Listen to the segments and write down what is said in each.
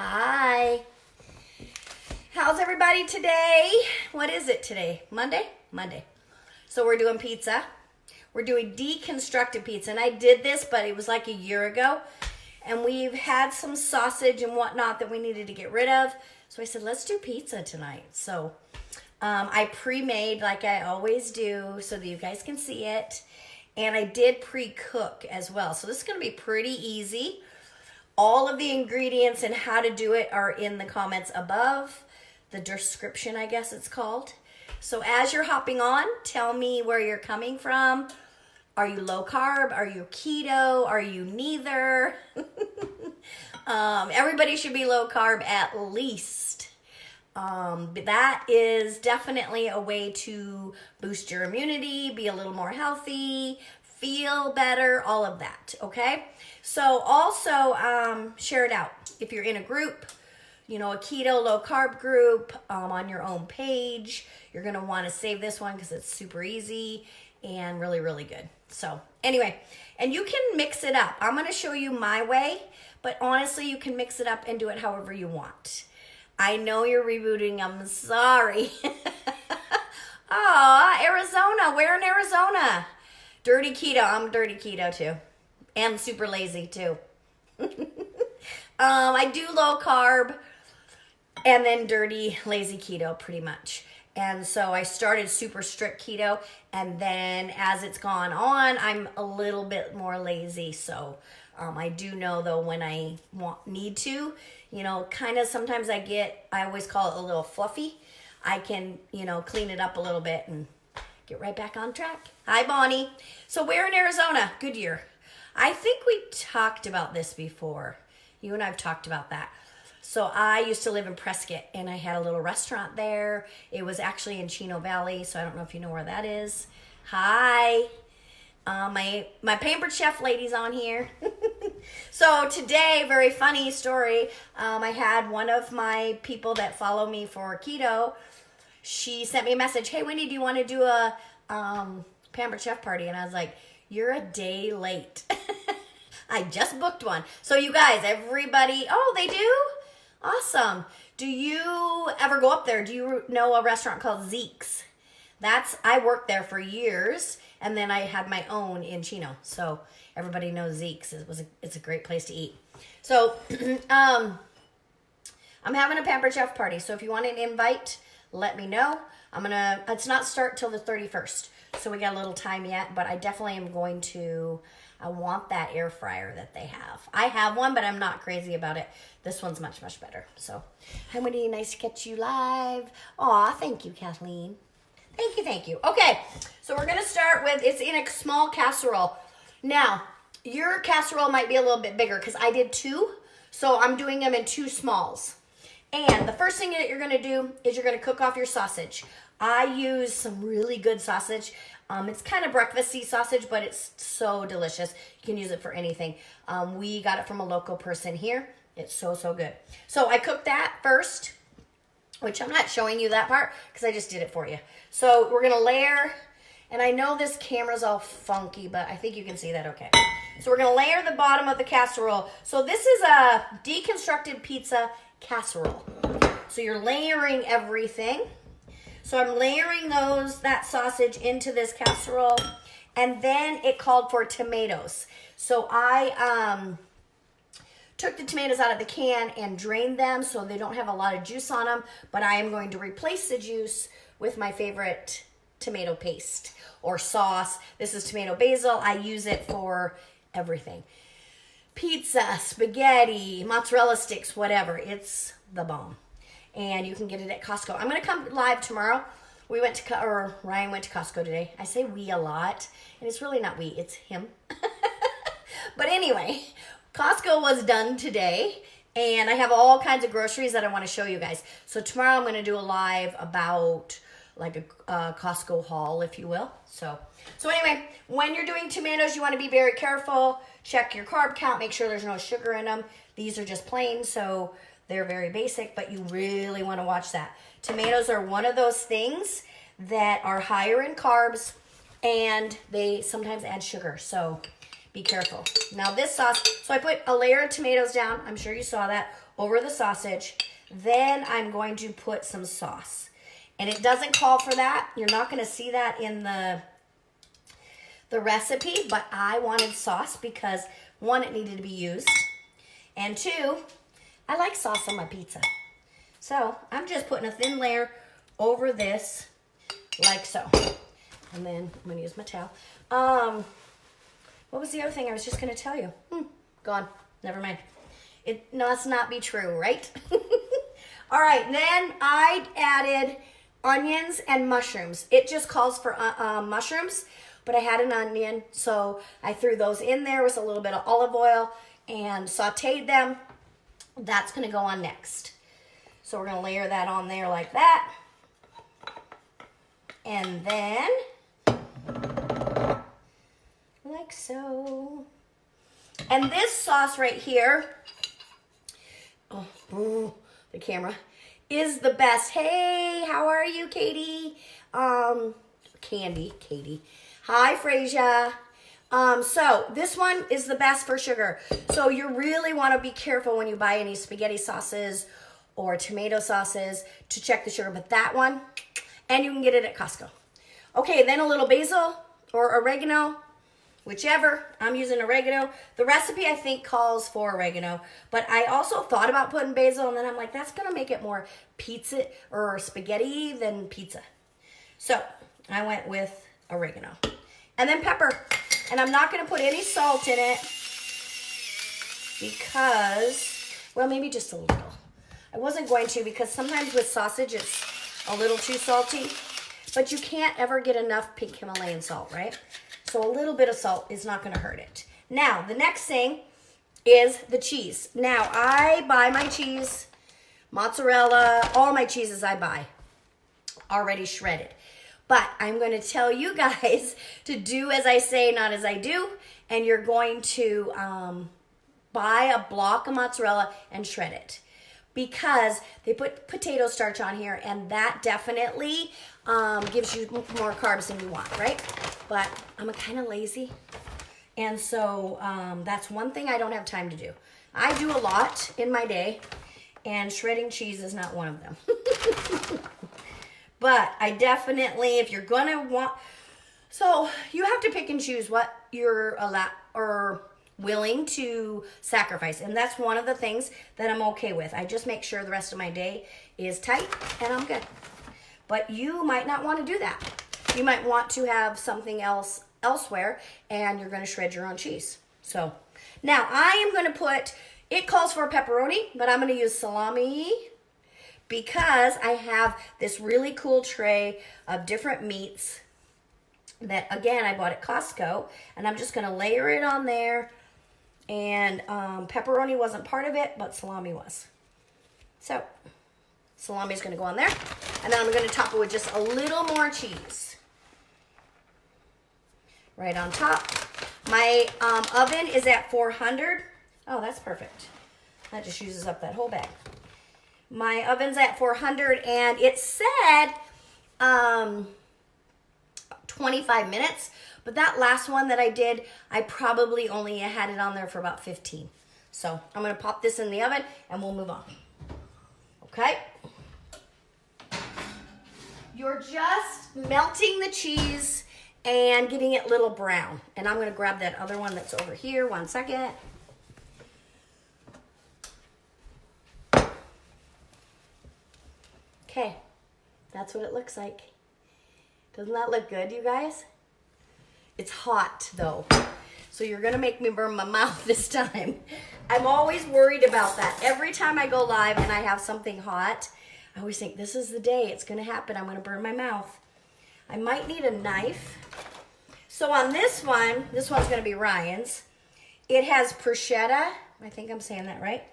Hi. How's everybody today? What is it today? Monday? Monday. So we're doing pizza. We're doing deconstructed pizza. And I did this, but it was like a year ago. And we've had some sausage and whatnot that we needed to get rid of. So I said, let's do pizza tonight. So I pre-made like I always do so that you guys can see it. And I did pre-cook as well. So this is going to be pretty easy. All of the ingredients and how to do it are in the comments above. The description, I guess it's called. So as you're hopping on, tell me where you're coming from. Are you low carb? Are you keto? Are you neither? Everybody should be low carb at least. That is definitely a way to boost your immunity, be a little more healthy, feel better, all of that, okay? So also share it out. If you're in a group, you know, a keto low carb group on your own page, you're gonna wanna save this one because it's super easy and really, really good. So anyway, and you can mix it up. I'm gonna show you my way, but honestly, you can mix it up and do it however you want. I know you're rebooting, I'm sorry. Oh, Arizona, where in Arizona? Dirty keto, I'm dirty keto too. And super lazy too. I do low carb and then dirty, lazy keto pretty much. And so I started super strict keto, and then as it's gone on, I'm a little bit more lazy. So I do know though when I need to, you know, kind of sometimes I always call it a little fluffy. I can, you know, clean it up a little bit and get right back on track. Hi, Bonnie. So where in Arizona? Goodyear. I think we talked about this before. You and I have talked about that. So I used to live in Prescott, and I had a little restaurant there. It was actually in Chino Valley, so I don't know if you know where that is. Hi. My pampered chef lady's on here. So today, very funny story. I had one of my people that follow me for keto. She sent me a message. Hey, Wendy, do you want to do a pampered chef party? And I was like, you're a day late. I just booked one. So you guys, everybody, oh, they do? Awesome. Do you ever go up there? Do you know a restaurant called Zeke's? I worked there for years, and then I had my own in Chino. So everybody knows Zeke's. It's a great place to eat. So I'm having a pampered chef party. So if you want an invite, let me know. It's not start till the 31st. So we got a little time yet, but I definitely am going to, I want that air fryer that they have. I have one, but I'm not crazy about it. This one's much, much better. So, hi, Wendy, nice to catch you live. Aw, thank you, Kathleen. Thank you. Okay, so we're gonna start with, it's in a small casserole. Now, your casserole might be a little bit bigger because I did two, so I'm doing them in two smalls. And the first thing that you're gonna do is you're gonna cook off your sausage. I use some really good sausage. It's kind of breakfasty sausage, but it's so delicious. You can use it for anything. We got it from a local person here. It's so, so good. So I cooked that first, which I'm not showing you that part because I just did it for you. So we're gonna layer, and I know this camera's all funky, but I think you can see that okay. So we're gonna layer the bottom of the casserole. So this is a deconstructed pizza casserole. So you're layering everything. So I'm layering that sausage into this casserole, and then it called for tomatoes. So I took the tomatoes out of the can and drained them so they don't have a lot of juice on them, but I am going to replace the juice with my favorite tomato paste or sauce. This is tomato basil. I use it for everything. Pizza, spaghetti, mozzarella sticks, whatever. It's the bomb. And you can get it at Costco. I'm going to come live tomorrow. Ryan went to Costco today. I say we a lot, and it's really not we, it's him. But anyway, Costco was done today, and I have all kinds of groceries that I want to show you guys. So tomorrow I'm going to do a live about like a Costco haul, if you will. So anyway, when you're doing tomatoes, you want to be very careful. Check your carb count. Make sure there's no sugar in them. These are just plain, so they're very basic, but you really want to watch that. Tomatoes are one of those things that are higher in carbs, and they sometimes add sugar, so be careful. Now this sauce, so I put a layer of tomatoes down. I'm sure you saw that. over the sausage. Then I'm going to put some sauce. And it doesn't call for that. You're not going to see that in the recipe, but I wanted sauce because one, it needed to be used. And two, I like sauce on my pizza. So I'm just putting a thin layer over this like so. And then I'm going to use my towel. What was the other thing I was just going to tell you? Gone. Never mind. It must not be true, right? All right, then I added onions and mushrooms. It just calls for mushrooms, but I had an onion, so I threw those in there with a little bit of olive oil and sauteed them. That's going to go on next. So we're going to layer that on there like that. And then, like so. And this sauce right here, oh, the camera, is the best. Hey, how are you, Katie? Katie. Hi, Frasier. So this one is the best for sugar. So you really want to be careful when you buy any spaghetti sauces or tomato sauces to check the sugar. But that one, and you can get it at Costco. Okay, then a little basil or oregano, whichever. I'm using oregano. The recipe, I think, calls for oregano. But I also thought about putting basil, and then I'm like, that's going to make it more pizza or spaghetti than pizza. So I went with oregano. And then pepper. And I'm not going to put any salt in it because, well, maybe just a little. I wasn't going to because sometimes with sausage, it's a little too salty. But you can't ever get enough pink Himalayan salt, right? So a little bit of salt is not going to hurt it. Now, the next thing is the cheese. Now, I buy my cheese, mozzarella, all my cheeses I buy already shredded. But I'm going to tell you guys to do as I say, not as I do. And you're going to buy a block of mozzarella and shred it. Because they put potato starch on here, and that definitely gives you more carbs than you want, right? But I'm kind of lazy. And so that's one thing I don't have time to do. I do a lot in my day, and shredding cheese is not one of them. But I definitely, if you're going to want, so you have to pick and choose what you're allowed or willing to sacrifice. And that's one of the things that I'm okay with. I just make sure the rest of my day is tight and I'm good. But you might not want to do that. You might want to have something else elsewhere, and you're going to shred your own cheese. So now I am going to put, it calls for pepperoni, but I'm going to use salami because I have this really cool tray of different meats that, again, I bought at Costco, and I'm just going to layer it on there. And pepperoni wasn't part of it, but salami was. So salami is going to go on there. And then I'm going to top it with just a little more cheese. Right on top. My oven is at 400. Oh, that's perfect. That just uses up that whole bag. My oven's at 400, and it said 25 minutes. But that last one that I did, I probably only had it on there for about 15. So I'm going to pop this in the oven, and we'll move on. Okay? You're just melting the cheese and getting it a little brown. And I'm going to grab that other one that's over here. 1 second. Okay. That's what it looks like. Doesn't that look good, you guys? It's hot, though. So you're going to make me burn my mouth this time. I'm always worried about that. Every time I go live and I have something hot, I always think, this is the day it's going to happen. I'm going to burn my mouth. I might need a knife. So on this one's going to be Ryan's. It has bruschetta. I think I'm saying that right.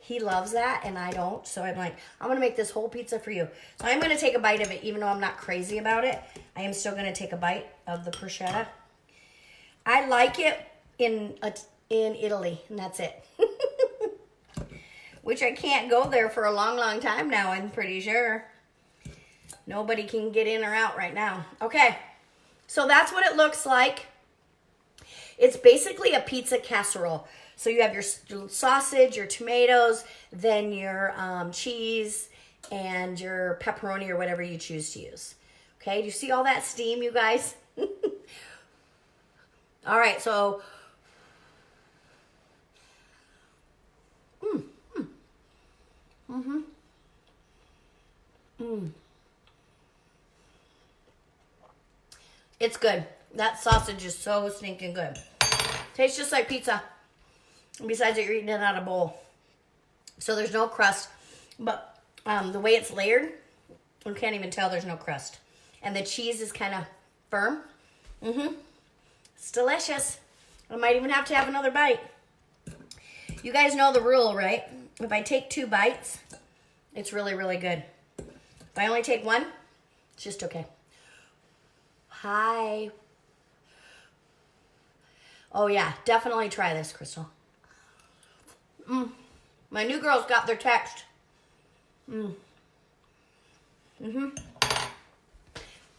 He loves that, and I don't. So I'm like, I'm going to make this whole pizza for you. So I'm going to take a bite of it, even though I'm not crazy about it. I am still going to take a bite of the bruschetta. I like it in Italy, and that's it. Which I can't go there for a long, long time now, I'm pretty sure. Nobody can get in or out right now. Okay, so that's what it looks like. It's basically a pizza casserole. So you have your sausage, your tomatoes, then your cheese, and your pepperoni or whatever you choose to use. Okay, do you see all that steam, you guys? All right, so it's good. That sausage is so stinking good. Tastes just like pizza. Besides, you're eating it out of a bowl. So there's no crust. But the way it's layered, you can't even tell there's no crust. And the cheese is kind of firm. It's delicious. I might even have to have another bite. You guys know the rule, right? If I take 2 bites, it's really, really good. If I only take 1, it's just okay. Hi. Oh yeah, definitely try this, Crystal. My new girls got their text.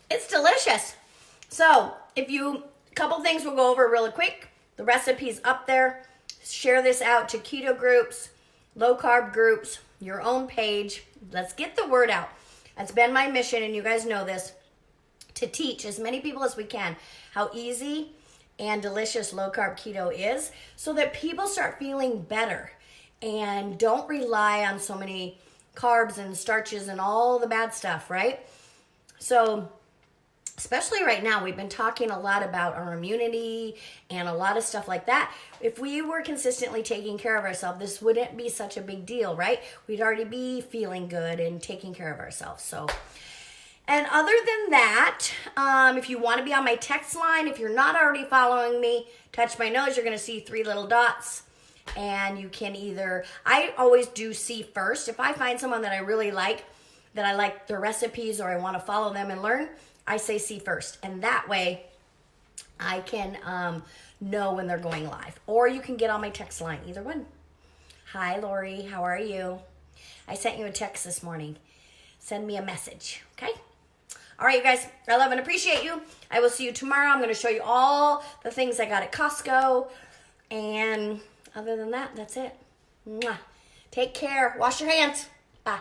It's delicious. So, a couple things we'll go over really quick. The recipe's up there. Share this out to keto groups, low carb groups, your own page. Let's get the word out. That's been my mission, and you guys know this, to teach as many people as we can how easy and delicious low carb keto is, so that people start feeling better and don't rely on so many carbs and starches and all the bad stuff, right? So especially right now, we've been talking a lot about our immunity and a lot of stuff like that. If we were consistently taking care of ourselves, this wouldn't be such a big deal, right? We'd already be feeling good and taking care of ourselves. So, and other than that, if you want to be on my text line, if you're not already following me, touch my nose, you're going to see 3 little dots. And you can I always do see first. If I find someone that I really like, that I like their recipes or I want to follow them and learn, I say see first. And that way I can know when they're going live. Or you can get on my text line, either one. Hi, Lori, how are you? I sent you a text this morning. Send me a message, okay? All right, you guys, I love and appreciate you. I will see you tomorrow. I'm going to show you all the things I got at Costco. And other than that, that's it. Mwah. Take care. Wash your hands. Bye.